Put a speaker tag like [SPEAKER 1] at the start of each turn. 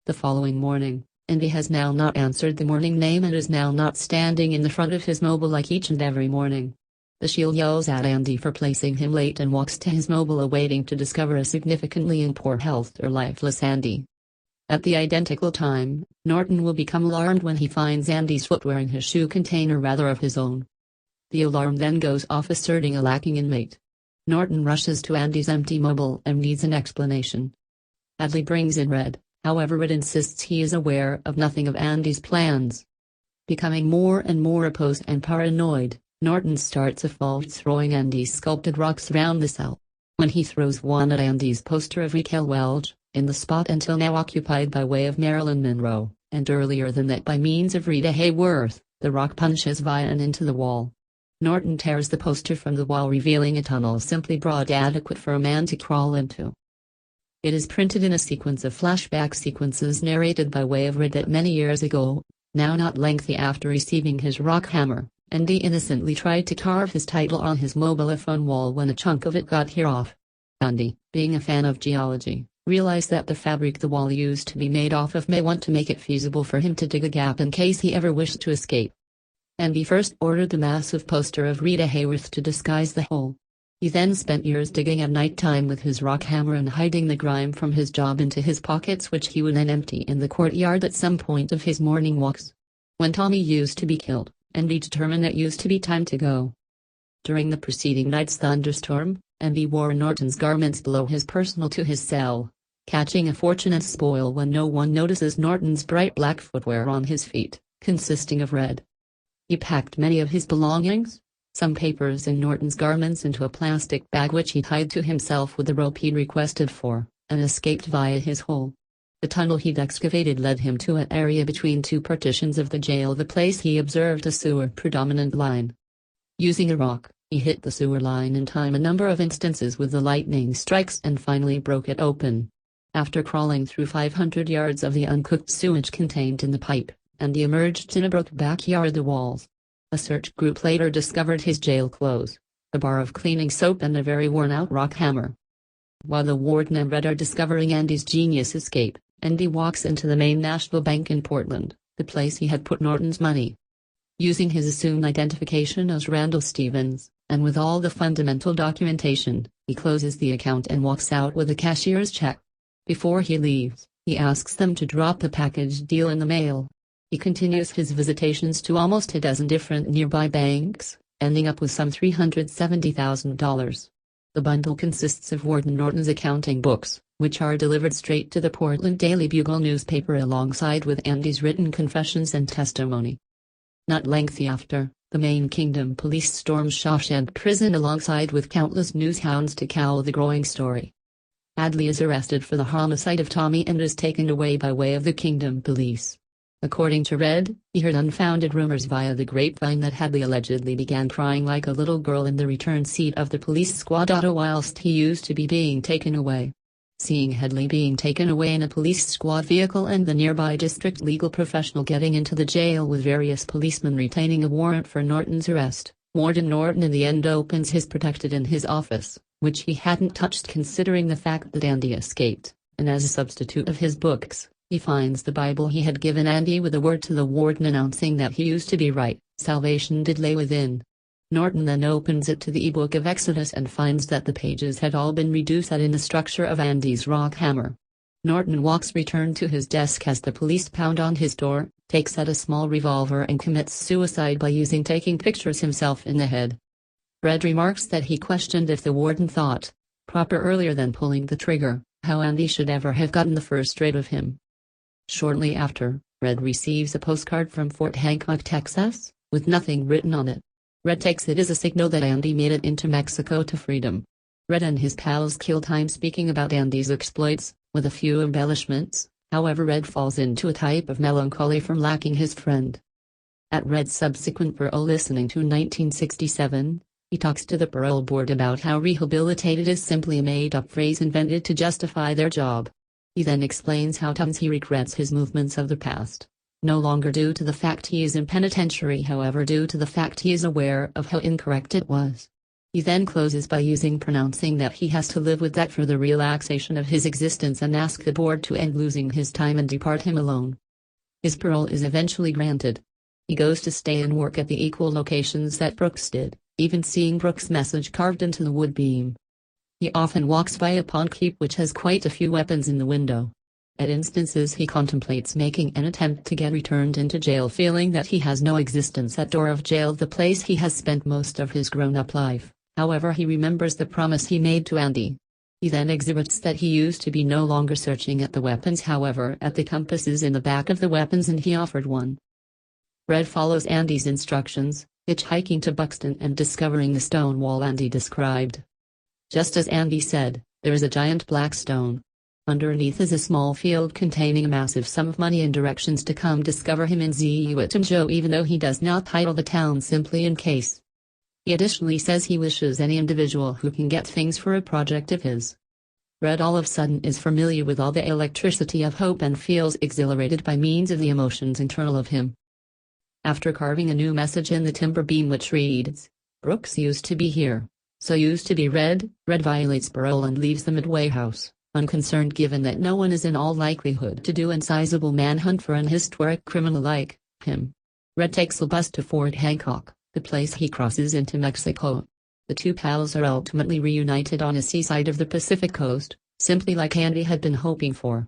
[SPEAKER 1] The following morning, Andy has now not answered the morning name and is now not standing in the front of his mobile like each and every morning. The shield yells at Andy for placing him late and walks to his mobile awaiting to discover a significantly in poor health or lifeless Andy. At the identical time, Norton will become alarmed when he finds Andy's footwear in his shoe container rather of his own. The alarm then goes off asserting a lacking inmate. Norton rushes to Andy's empty mobile and needs an explanation. Adley brings in Red, however Red insists he is aware of nothing of Andy's plans. Becoming more and more opposed and paranoid, Norton starts a fault throwing Andy's sculpted rocks around the cell. When he throws one at Andy's poster of Raquel Welch, in the spot until now occupied by way of Marilyn Monroe, and earlier than that by means of Rita Hayworth, the rock punches via and into the wall. Norton tears the poster from the wall revealing a tunnel simply broad adequate for a man to crawl into. It is printed in a sequence of flashback sequences narrated by way of Red that many years ago, now not lengthy after receiving his rock hammer, Andy innocently tried to carve his title on his mobile phone wall when a chunk of it got hair off. Andy, being a fan of geology, realized that the fabric the wall used to be made off of may want to make it feasible for him to dig a gap in case he ever wished to escape. Andy first ordered the massive poster of Rita Hayworth to disguise the hole. He then spent years digging at night time with his rock hammer and hiding the grime from his job into his pockets, which he would then empty in the courtyard at some point of his morning walks. When Tommy used to be killed, Andy determined it used to be time to go. During the preceding night's thunderstorm, Andy wore Norton's garments below his personal to his cell, catching a fortunate spoil when no one notices Norton's bright black footwear on his feet, consisting of red. He packed many of his belongings, some papers and Norton's garments into a plastic bag which he tied to himself with the rope he'd requested for, and escaped via his hole. The tunnel he'd excavated led him to an area between two partitions of the jail, the place he observed a sewer predominant line. Using a rock, he hit the sewer line in time a number of instances with the lightning strikes and finally broke it open. After crawling through 500 yards of the uncooked sewage contained in the pipe, Andy emerged in a broke backyard. The walls. A search group later discovered his jail clothes, a bar of cleaning soap and a very worn-out rock hammer. While the warden and Red are discovering Andy's genius escape, Andy walks into the Main National Bank in Portland, the place he had put Norton's money. Using his assumed identification as Randall Stevens, and with all the fundamental documentation, he closes the account and walks out with a cashier's check. Before he leaves, he asks them to drop the package deal in the mail. He continues his visitations to almost a dozen different nearby banks, ending up with some $370,000. The bundle consists of Warden Norton's accounting books, which are delivered straight to the Portland Daily Bugle newspaper alongside with Andy's written confessions and testimony. Not lengthy after, the Maine Kingdom police storms Shawshank Prison alongside with countless newshounds to cowl the growing story. Adley is arrested for the homicide of Tommy and is taken away by way of the Kingdom police. According to Red, he heard unfounded rumors via the grapevine that Adley allegedly began crying like a little girl in the return seat of the police squad auto whilst he used to be being taken away. Seeing Adley being taken away in a police squad vehicle and the nearby district legal professional getting into the jail with various policemen retaining a warrant for Norton's arrest, Warden Norton in the end opens his protected in his office, which he hadn't touched considering the fact that Andy escaped, and as a substitute of his books, he finds the Bible he had given Andy with a word to the warden announcing that he used to be right, salvation did lay within. Norton then opens it to the e-book of Exodus and finds that the pages had all been reduced in the structure of Andy's rock hammer. Norton walks returned to his desk as the police pound on his door, takes out a small revolver and commits suicide by taking pictures himself in the head. Red remarks that he questioned if the warden thought, proper earlier than pulling the trigger, how Andy should ever have gotten the first rate of him. Shortly after, Red receives a postcard from Fort Hancock, Texas, with nothing written on it. Red takes it as a signal that Andy made it into Mexico to freedom. Red and his pals kill time speaking about Andy's exploits, with a few embellishments, however Red falls into a type of melancholy from lacking his friend. At Red's subsequent parole listening to 1967, he talks to the parole board about how rehabilitated is simply a made-up phrase invented to justify their job. He then explains how times he regrets his movements of the past. No longer due to the fact he is in penitentiary, however due to the fact he is aware of how incorrect it was. He then closes by pronouncing that he has to live with that for the relaxation of his existence and ask the board to end losing his time and depart him alone. His parole is eventually granted. He goes to stay and work at the equal locations that Brooks did, even seeing Brooks' message carved into the wood beam. He often walks by a pawn keep which has quite a few weapons in the window. At instances he contemplates making an attempt to get returned into jail, feeling that he has no existence at door of jail, the place he has spent most of his grown-up life. However, he remembers the promise he made to Andy. He then exhibits that he used to be no longer searching at the weapons, however at the compasses in the back of the weapons, and he offered one. Red follows Andy's instructions, hitchhiking to Buxton and discovering the stone wall Andy described. Just as Andy said, there is a giant black stone. Underneath is a small field containing a massive sum of money and directions to come discover him in Joe, even though he does not title the town simply in case. He additionally says he wishes any individual who can get things for a project of his. Red all of a sudden is familiar with all the electricity of hope and feels exhilarated by means of the emotions internal of him. After carving a new message in the timber beam which reads, "Brooks used to be here, so used to be Red violates parole and leaves the Midway house, unconcerned given that no one is in all likelihood to do a sizable manhunt for an historic criminal like him." Red takes a bus to Fort Hancock, the place he crosses into Mexico. The two pals are ultimately reunited on a seaside of the Pacific coast, simply like Andy had been hoping for.